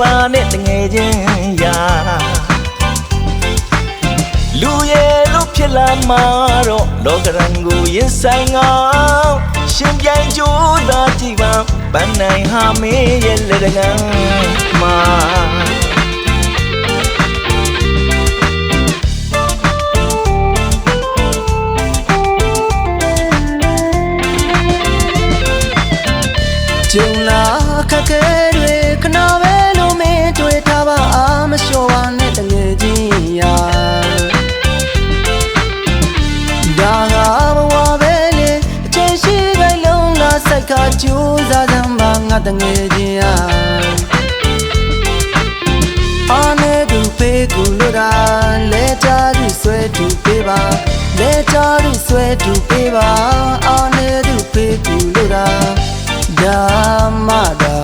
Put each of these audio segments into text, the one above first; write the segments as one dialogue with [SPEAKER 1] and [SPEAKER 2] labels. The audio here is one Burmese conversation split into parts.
[SPEAKER 1] ပါနဲ့တငယ်ချင်းရာလူရဲ့လို့ဖြစ်လာမှာတော့လောကရန်ကိုရင်ဆိုင်ငောင်းရှင်ပြိုင်ကြိုးစားကြည့်ပါပန်းနိုင်ဟာမင်းရဲ့လက်တကမ်းမှာကျုံလာခက်ခဲတွေခဏပဲလို့မင်းတွေ့ထားပါအားမလျှော့ပါနဲ့တငယ်ချင်းရာဒါကဘဝပဲလေအချိန်ရှိခိုင်လုံးလာစိုက်ကကြိုးစားစမ်းပါငါတငယ်ချင်းရာအားနဲ့သူပေးကူလို့တာလဲကြသူဆွဲသူပေးပါလဲကြသူဆွဲသူပေးပါအားနဲ့သူပေးကူလို့တာဒါမှဒါ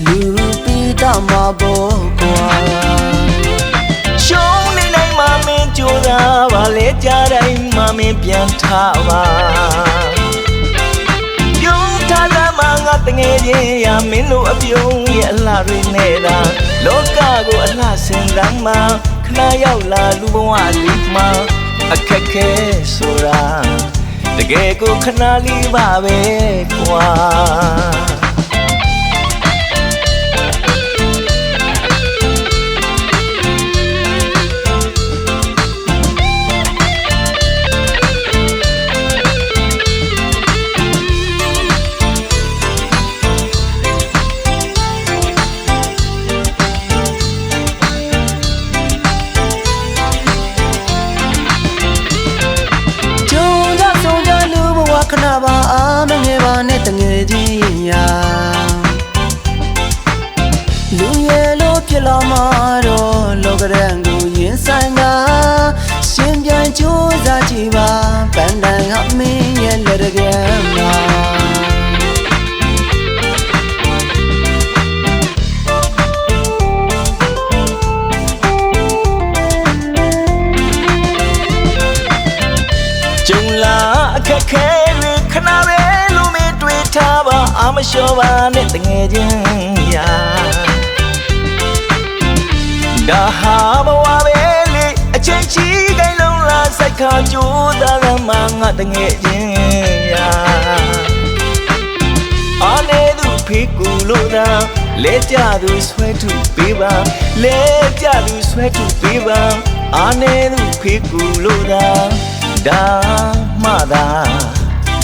[SPEAKER 1] လူပိတာမဘောကွာရှုံးနေနိုင်မှမင်းကြိုးစားပါလေကြတိုင်းမှမင်းပြန်ထားပါပြုံးထားသမှာငါတငယ်ချင်းရမင်းတို့အပြုံးရဲ့အလှတွေနေတာလောကကိုအလှဆင်တန်းမှာခဏရောက်လာလူဘဝလေးမှာအခက်ခဲဆိုတာတကယ်ကိုခဏလေးပါပဲကွာခဏပါအားမငယ်ပါနဲ့တငယ်ချင်းရာလူရဲ့လို့ဖြစ်လာမှာတော့လောကရန်ကိုရင်ဆိုင်တာရှင်ပြိုင်ကြိုးစားကြည့်ပါပန်းတန်ကမင်းရဲ့လက်တကမ်းမှာကျုံလာအခက်ခဲခဏပဲလို့မင်းတွေ့ထားပါအာမလျှော့ပါနဲ့တငယ်ချင်းရာဒါဟာဘဝပဲလေအချိန်ရှိခိုင်လုံးလာစိုက်ခါကြိုးသားလမ်းမှာငါတငယ်ချင်းရာအားနေသူဖေးကူလို့သာလဲကြသူဆွဲထုပေးပါလဲကြသူဆွဲထုပေးပါအားနေသူဖေးကူလို့သာဒါမှသာ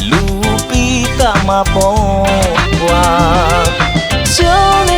[SPEAKER 1] လူပိတာမပေါ်ကွာရှုံးနေ